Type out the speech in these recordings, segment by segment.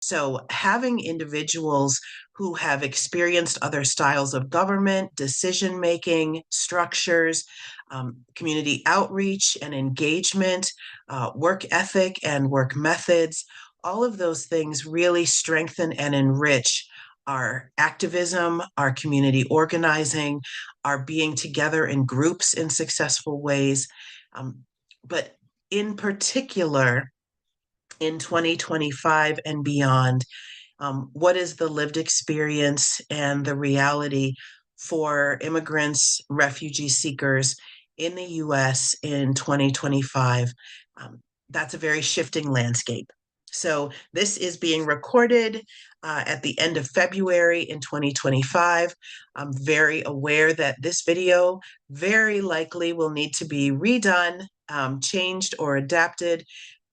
So, having individuals who have experienced other styles of government, decision making, structures, community outreach and engagement, work ethic and work methods, all of those things really strengthen and enrich our activism, our community organizing, our being together in groups in successful ways. But in particular, in 2025 and beyond, what is the lived experience and the reality for immigrants, refugee seekers in the US in 2025? Um, that's a very shifting landscape. So, this is being recorded at the end of February in 2025. I'm very aware that this video very likely will need to be redone, changed, or adapted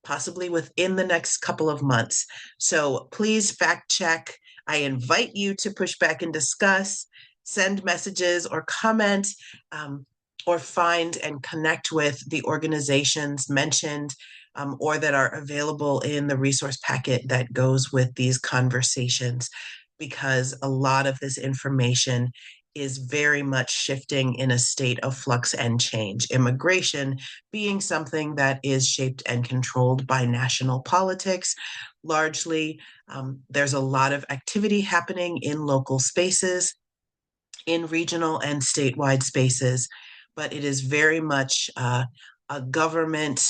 possibly within the next couple of months. So please fact check. I invite you to push back and discuss, send messages or comment, or find and connect with the organizations mentioned or that are available in the resource packet that goes with these conversations, because a lot of this information is very much shifting in a state of flux and change. Immigration being something that is shaped and controlled by national politics largely. There's a lot of activity happening in local spaces, in regional and statewide spaces, but it is very much a government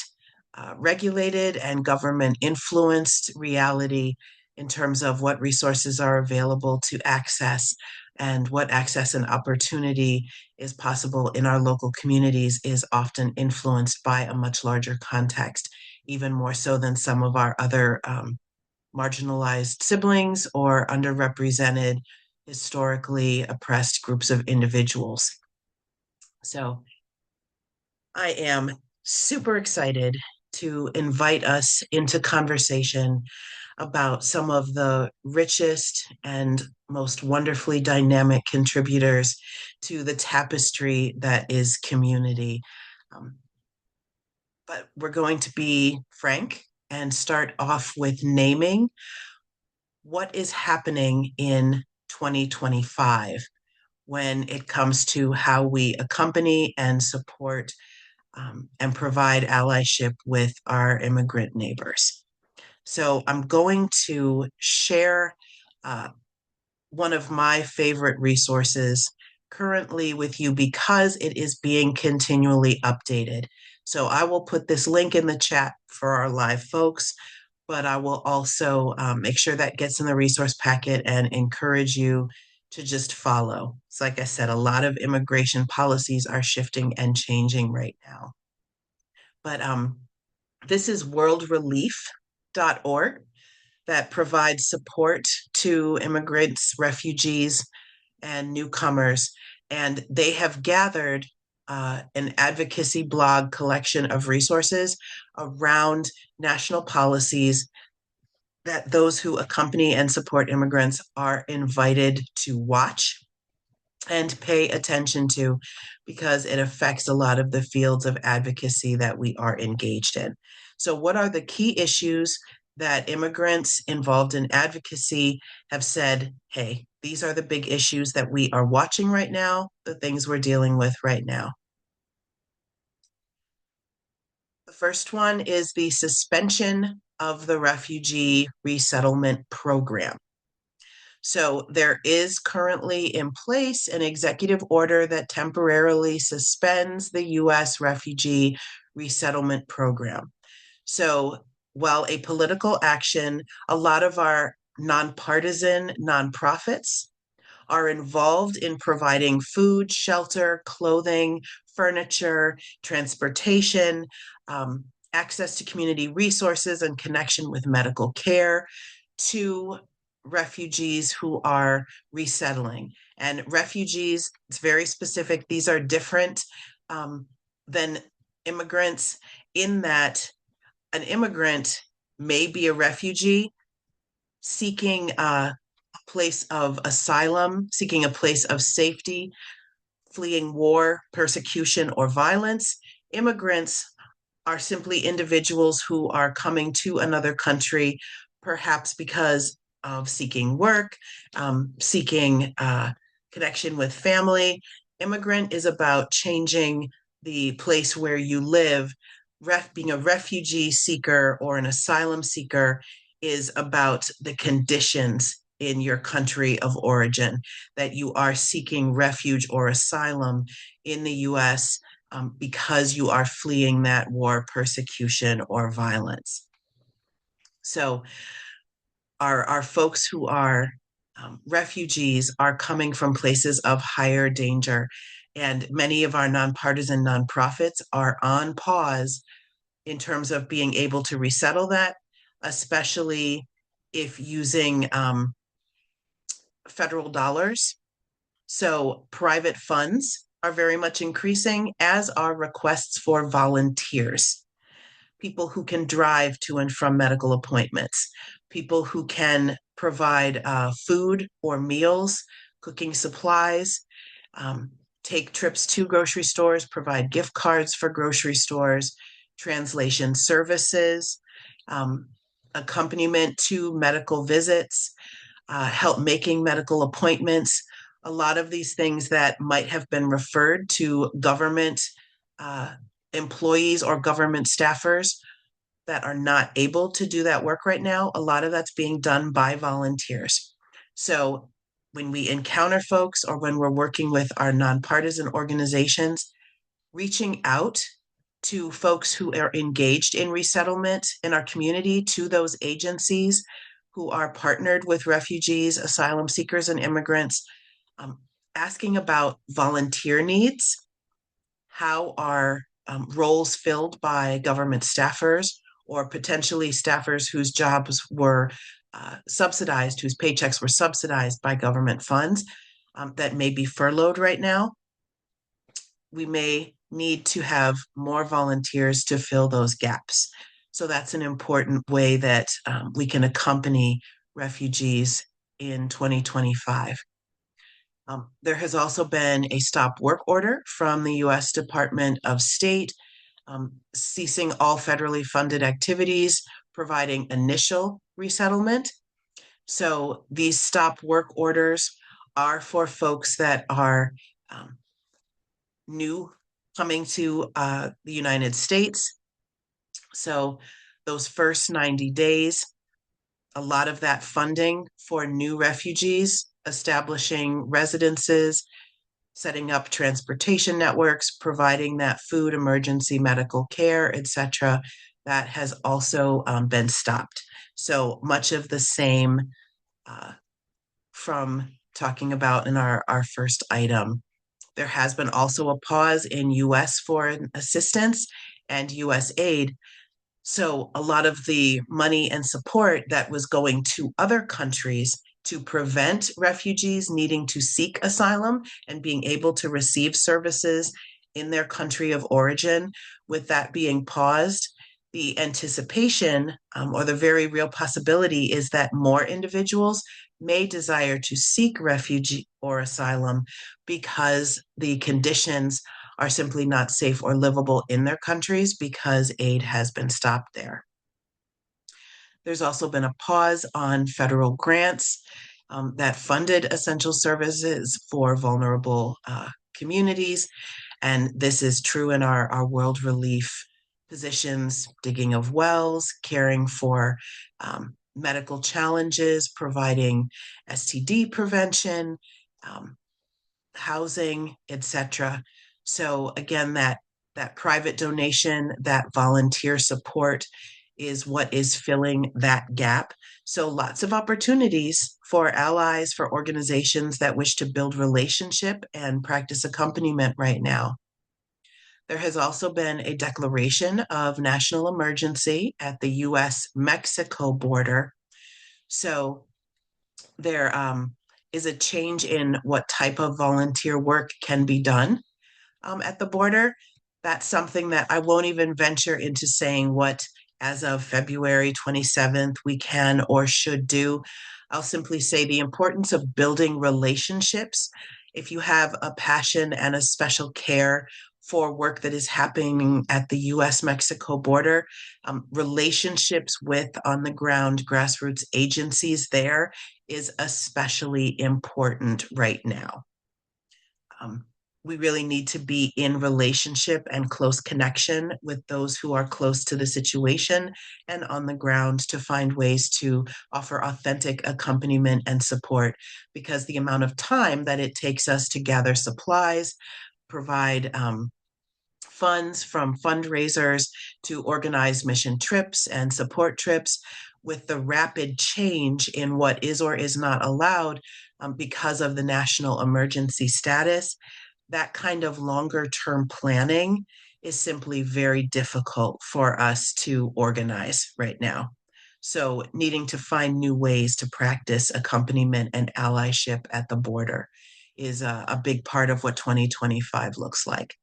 regulated and government influenced reality in terms of what resources are available to access and what access and opportunity is possible in our local communities is often influenced by a much larger context, even more so than some of our other marginalized siblings or underrepresented, historically oppressed groups of individuals. So I am super excited to invite us into conversation about some of the richest and most wonderfully dynamic contributors to the tapestry that is community. Um, but we're going to be frank and start off with naming what is happening in 2025 when it comes to how we accompany and support and provide allyship with our immigrant neighbors. So I'm going to share uh, one of my favorite resources currently with you because it is being continually updated. So I will put this link in the chat for our live folks, but I will also make sure that gets in the resource packet and encourage you to just follow. It's like I said, a lot of immigration policies are shifting and changing right now. But this is worldrelief.org that provides support to immigrants, refugees, and newcomers. And they have gathered an advocacy blog collection of resources around national policies that those who accompany and support immigrants are invited to watch and pay attention to because it affects a lot of the fields of advocacy that we are engaged in. So, what are the key issues that immigrants involved in advocacy have said, hey, these are the big issues that we are watching right now, the things we're dealing with right now? The first one is the suspension of the refugee resettlement program. So there is currently in place an executive order that temporarily suspends the U.S. refugee resettlement program. So while a political action, a lot of our nonpartisan nonprofits are involved in providing food, shelter, clothing, furniture, transportation, access to community resources, and connection with medical care to refugees who are resettling. And refugees, it's very specific. These are different than immigrants in that an immigrant may be a refugee seeking a place of asylum, seeking a place of safety, fleeing war, persecution, or violence. Immigrants are simply individuals who are coming to another country perhaps because of seeking work, seeking connection with family. Immigrant is about changing the place where you live. Being a refugee seeker or an asylum seeker is about the conditions in your country of origin, that you are seeking refuge or asylum in the US because you are fleeing that war, persecution, or violence. So our folks who are refugees are coming from places of higher danger. And many of our nonpartisan nonprofits are on pause in terms of being able to resettle that, especially if using federal dollars. So private funds are very much increasing, as are requests for volunteers, people who can drive to and from medical appointments, people who can provide food or meals, cooking supplies, um, take trips to grocery stores, provide gift cards for grocery stores, translation services, um, accompaniment to medical visits, help making medical appointments. A lot of these things that might have been referred to government uh, employees or government staffers that are not able to do that work right now, a lot of that's being done by volunteers. So when we encounter folks or when we're working with our nonpartisan organizations, reaching out to folks who are engaged in resettlement in our community, to those agencies who are partnered with refugees, asylum seekers, and immigrants, um, asking about volunteer needs. How are roles filled by government staffers or potentially staffers whose jobs were subsidized, whose paychecks were subsidized by government funds that may be furloughed right now? We may need to have more volunteers to fill those gaps. So that's an important way that we can accompany refugees in 2025. There has also been a stop work order from the US Department of State, ceasing all federally funded activities, providing initial resettlement. So these stop work orders are for folks that are new coming to the United States. So those first 90 days, a lot of that funding for new refugees, establishing residences, setting up transportation networks, providing that food, emergency medical care, etc., that has also been stopped. So much of the same uh, from talking about in our first item. There has been also a pause in US foreign assistance and US aid. So a lot of the money and support that was going to other countries to prevent refugees needing to seek asylum and being able to receive services in their country of origin, with that being paused, the anticipation or the very real possibility is that more individuals may desire to seek refuge or asylum because the conditions are simply not safe or livable in their countries because aid has been stopped there. There's also been a pause on federal grants that funded essential services for vulnerable communities. And this is true in our world relief positions, digging of wells, caring for medical challenges, providing STD prevention, um, housing, etc. So again, that private donation, that volunteer support is what is filling that gap. So lots of opportunities for allies, for organizations that wish to build relationship and practice accompaniment right now. There has also been a declaration of national emergency at the US-Mexico border. So there is a change in what type of volunteer work can be done at the border. That's something that I won't even venture into saying what, as of February 27th, we can or should do. I'll simply say the importance of building relationships. If you have a passion and a special care for work that is happening at the US Mexico border. Relationships with on the ground grassroots agencies there is especially important right now. Um, we really need to be in relationship and close connection with those who are close to the situation and on the ground to find ways to offer authentic accompaniment and support, because the amount of time that it takes us to gather supplies, provide funds from fundraisers to organize mission trips and support trips, with the rapid change in what is or is not allowed because of the national emergency status, that kind of longer term planning is simply very difficult for us to organize right now. So, needing to find new ways to practice accompaniment and allyship at the border is a big part of what 2025 looks like.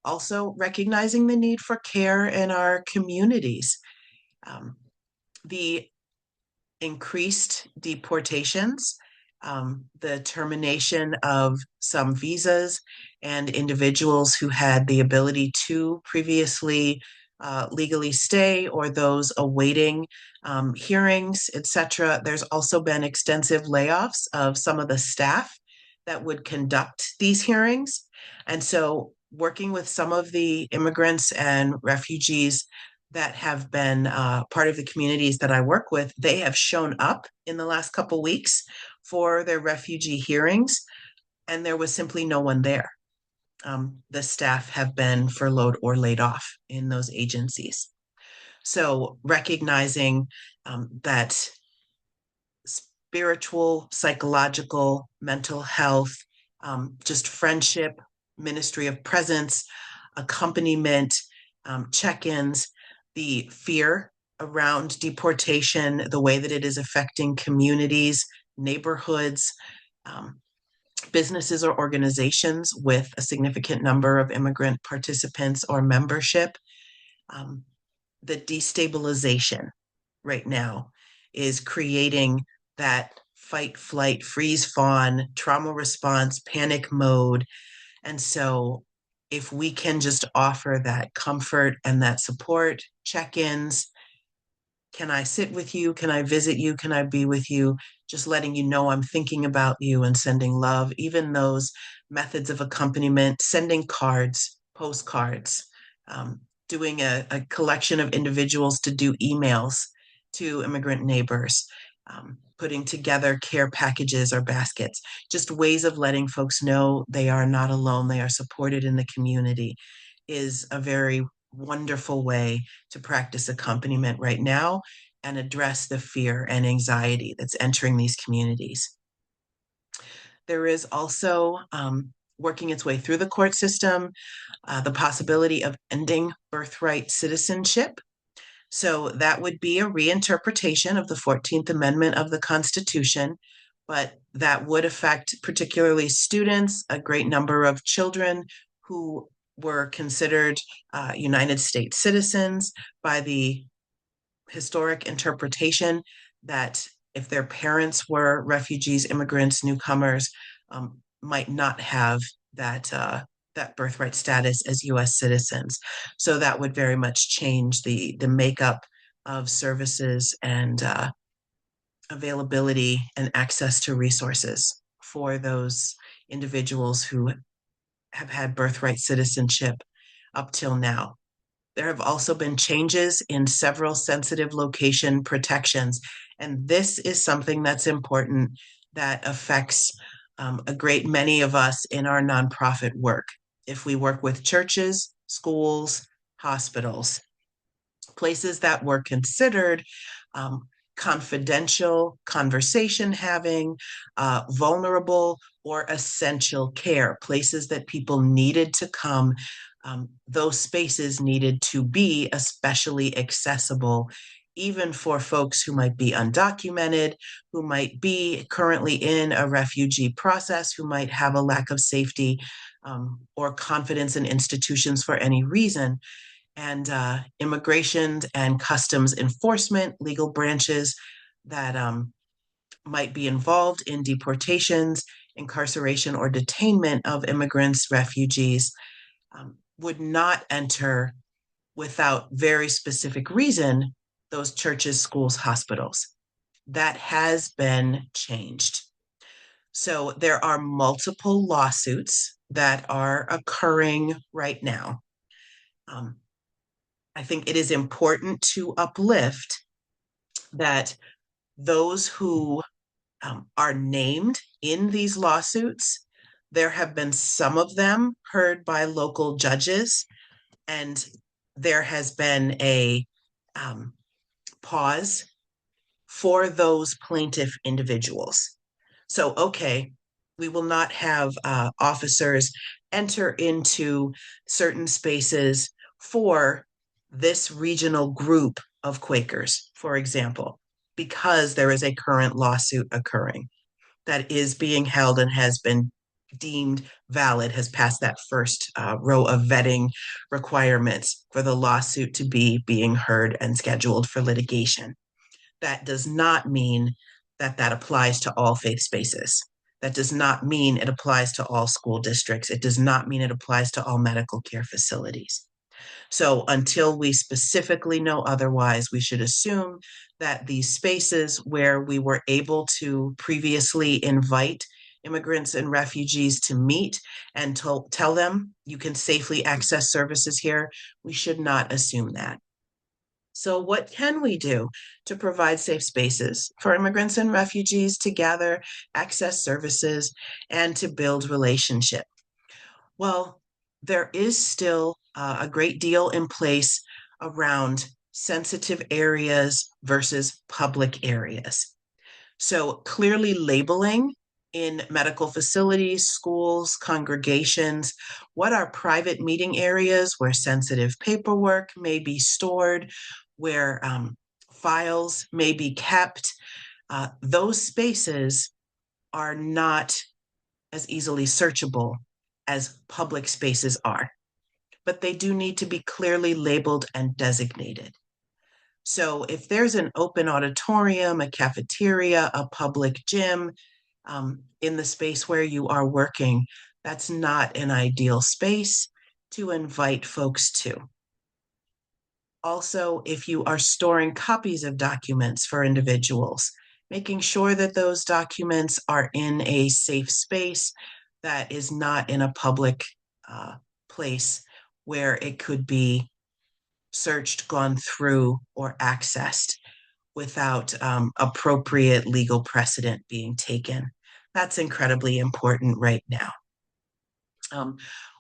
Also, recognizing the need for care in our communities. Um, the increased deportations, the termination of some visas, and individuals who had the ability to previously legally stay, or those awaiting hearings, etc. There's also been extensive layoffs of some of the staff that would conduct these hearings. And so, working with some of the immigrants and refugees that have been part of the communities that I work with, they have shown up in the last couple weeks for their refugee hearings, and there was simply no one there. The staff have been furloughed or laid off in those agencies. So recognizing that spiritual, psychological, mental health, just friendship, ministry of presence, accompaniment, check-ins, the fear around deportation, the way that it is affecting communities, neighborhoods, um, businesses or organizations with a significant number of immigrant participants or membership. Um, the destabilization right now is creating that fight, flight, freeze, fawn, trauma response, panic mode. And so, if we can just offer that comfort and that support, check ins, can I sit with you? Can I visit you? Can I be with you? Just letting you know I'm thinking about you and sending love, even those methods of accompaniment, sending cards, postcards, doing a collection of individuals to do emails to immigrant neighbors, putting together care packages or baskets, just ways of letting folks know they are not alone, they are supported in the community, is a very wonderful way to practice accompaniment right now and address the fear and anxiety that's entering these communities. There is also working its way through the court system, the possibility of ending birthright citizenship. So that would be a reinterpretation of the 14th Amendment of the Constitution, but that would affect particularly students, a great number of children who were considered United States citizens by the historic interpretation that if their parents were refugees, immigrants, newcomers, might not have that birthright status as U.S. citizens. So that would very much change the makeup of services and availability and access to resources for those individuals who have had birthright citizenship up till now. There have also been changes in several sensitive location protections, and this is something that's important that affects a great many of us in our nonprofit work. If we work with churches, schools, hospitals, places that were considered confidential, conversation having, vulnerable, or essential care, places that people needed to come. Those spaces needed to be especially accessible, even for folks who might be undocumented, who might be currently in a refugee process, who might have a lack of safety or confidence in institutions for any reason. And immigration and customs enforcement, legal branches that might be involved in deportations, incarceration, or detainment of immigrants, refugees, would not enter without very specific reason those churches, schools, hospitals. That has been changed. So there are multiple lawsuits that are occurring right now. Um, I think it is important to uplift that those who are named in these lawsuits, there have been some of them heard by local judges, and there has been a um, pause for those plaintiff individuals. So, okay, we will not have officers enter into certain spaces for this regional group of Quakers, for example, because there is a current lawsuit occurring that is being held and has been deemed valid, has passed that first row of vetting requirements for the lawsuit to be being heard and scheduled for litigation. That does not mean that that applies to all faith spaces. That does not mean it applies to all school districts. It does not mean it applies to all medical care facilities. So until we specifically know otherwise, we should assume that these spaces where we were able to previously invite immigrants and refugees to meet and tell them you can safely access services here, we should not assume that. So, what can we do to provide safe spaces for immigrants and refugees to gather, access services, and to build relationship? Well, there is still a great deal in place around sensitive areas versus public areas. So, clearly labeling in medical facilities, schools, congregations, what are private meeting areas where sensitive paperwork may be stored, where files may be kept. Those spaces are not as easily searchable as public spaces are, but they do need to be clearly labeled and designated. So if there's an open auditorium, a cafeteria, a public gym in the space where you are working, that's not an ideal space to invite folks to. Also, if you are storing copies of documents for individuals, making sure that those documents are in a safe space that is not in a public place where it could be searched, gone through, or accessed without appropriate legal precedent being taken. That's incredibly important right now.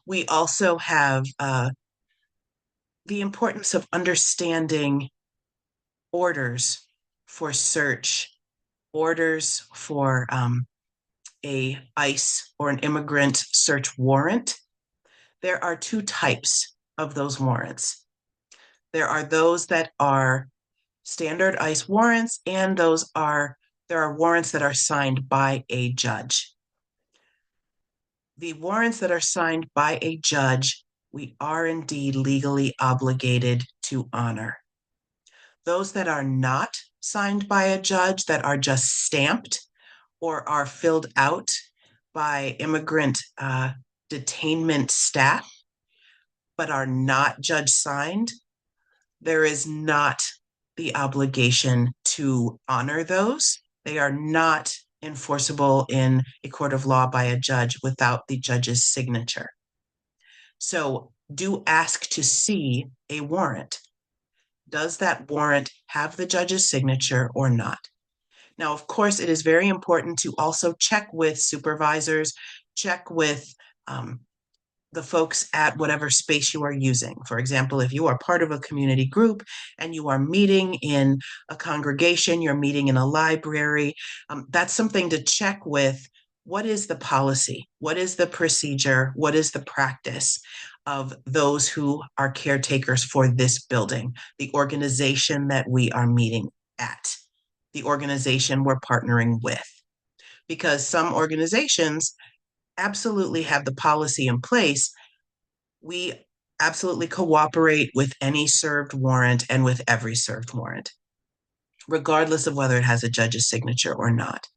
We also have the importance of understanding orders for search, orders for a ICE or an immigrant search warrant. There are two types of those warrants. There are those that are standard ICE warrants, and there are warrants that are signed by a judge. The warrants that are signed by a judge, we are indeed legally obligated to honor. Those that are not signed by a judge, that are just stamped or are filled out by immigrant detainment staff, but are not judge signed, there is not the obligation to honor those. They are not enforceable in a court of law by a judge without the judge's signature. So do ask to see a warrant. Does that warrant have the judge's signature or not? Now, of course, it is very important to also check with supervisors, check with the folks at whatever space you are using. For example, if you are part of a community group and you are meeting in a congregation, you're meeting in a library, that's something to check with. What is the policy? What is the procedure? What is the practice of those who are caretakers for this building, the organization that we are meeting at, the organization we're partnering with? Because some organizations absolutely have the policy in place. We absolutely cooperate with any served warrant and with every served warrant, regardless of whether it has a judge's signature or not.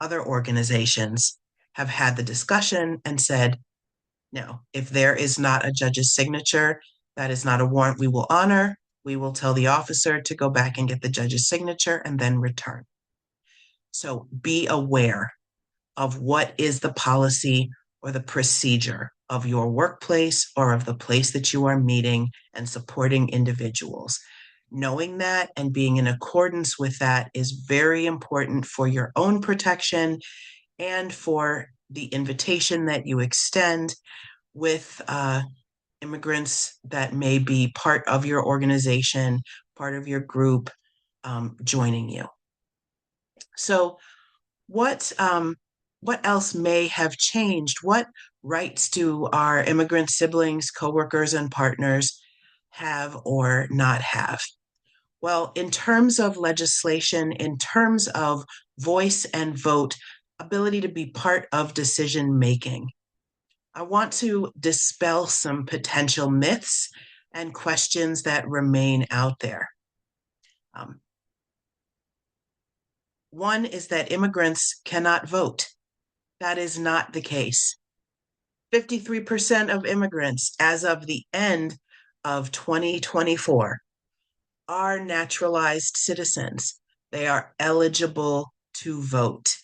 Other organizations have had the discussion and said, No, if there is not a judge's signature, that is not a warrant we will honor. We will tell the officer to go back and get the judge's signature and then return. So be aware of what is the policy or the procedure of your workplace or of the place that you are meeting and supporting individuals. Knowing that and being in accordance with that is very important for your own protection and for the invitation that you extend with immigrants that may be part of your organization, part of your group, joining you. So, what else may have changed? What rights do our immigrant siblings, coworkers, and partners have or not have? Well, in terms of legislation, in terms of voice and vote, ability to be part of decision making, I want to dispel some potential myths and questions that remain out there. Um, One is that immigrants cannot vote. That is not the case. 53% of immigrants, as of the end of 2024, are naturalized citizens. They are eligible to vote,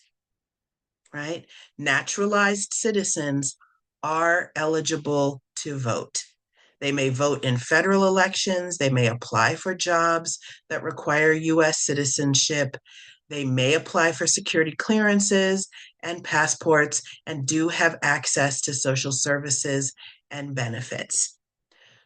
right? Naturalized citizens are eligible to vote. They may vote in federal elections. They may apply for jobs that require US citizenship. They may apply for security clearances and passports and do have access to social services and benefits.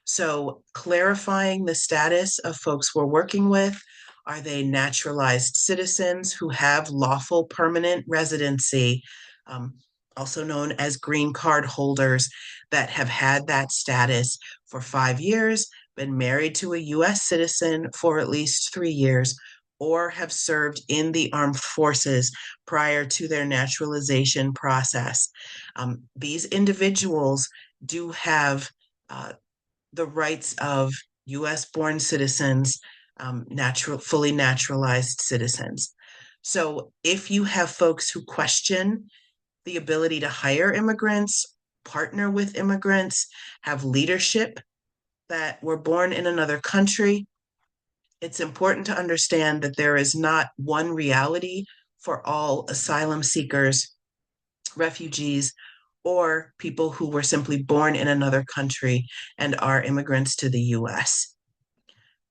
So, clarifying the status of folks we're working with. Are they naturalized citizens who have lawful permanent residency, um, also known as green card holders, that have had that status for 5 years, been married to a US citizen for at least 3 years, or have served in the armed forces prior to their naturalization process? These individuals do have the rights of US born citizens, fully naturalized citizens. So if you have folks who question the ability to hire immigrants, partner with immigrants, have leadership that were born in another country, it's important to understand that there is not one reality for all asylum seekers, refugees, or people who were simply born in another country and are immigrants to the US.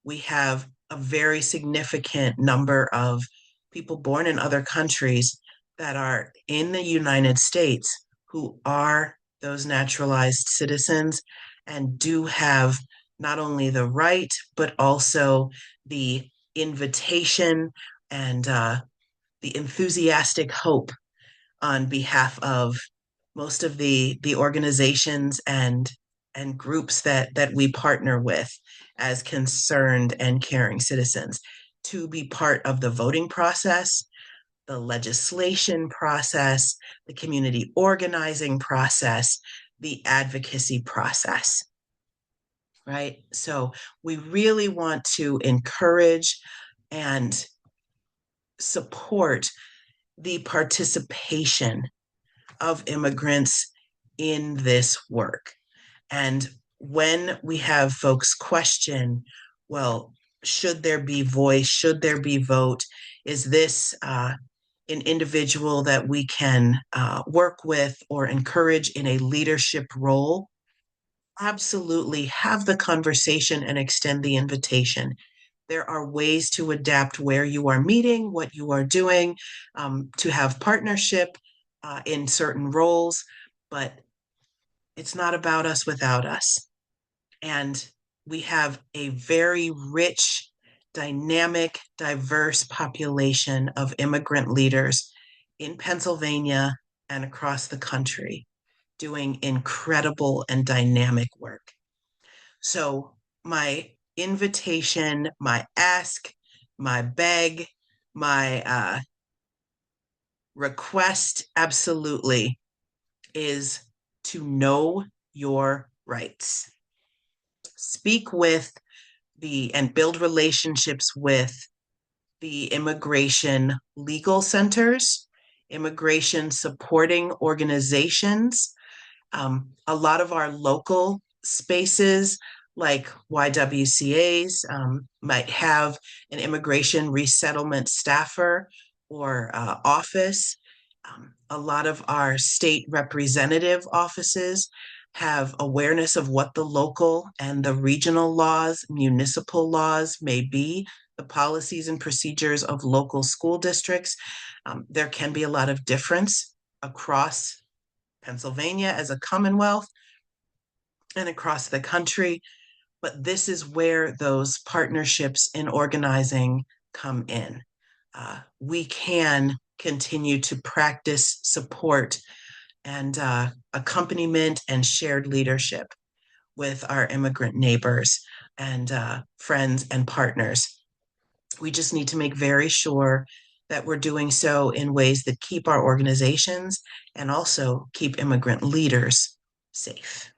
We have a very significant number of people born in other countries that are in the United States who are those naturalized citizens and do have not only the right, but also the invitation and the enthusiastic hope on behalf of most of the organizations and groups that we partner with as concerned and caring citizens to be part of the voting process, the legislation process, the community organizing process, the advocacy process, right? So we really want to encourage and support the participation of immigrants in this work. And when we have folks question, well, should there be voice? Should there be vote? Is this an individual that we can work with or encourage in a leadership role? Absolutely. Have the conversation and extend the invitation. There are ways to adapt where you are meeting, what you are doing, to have partnership in certain roles, but it's not about us without us. And we have a very rich, dynamic, diverse population of immigrant leaders in Pennsylvania and across the country doing incredible and dynamic work. So, my invitation, my ask, my beg, my request absolutely is to know your rights. Speak with and build relationships with the immigration legal centers, immigration supporting organizations, A lot of our local spaces, like YWCAs, might have an immigration resettlement staffer or office. A lot of our state representative offices have awareness of what the local and the regional laws, municipal laws may be, the policies and procedures of local school districts. There can be a lot of difference across Pennsylvania as a Commonwealth and across the country. But this is where those partnerships in organizing come in. We can continue to practice support and accompaniment and shared leadership with our immigrant neighbors and friends and partners. We just need to make very sure that we're doing so in ways that keep our organizations and also keep immigrant leaders safe.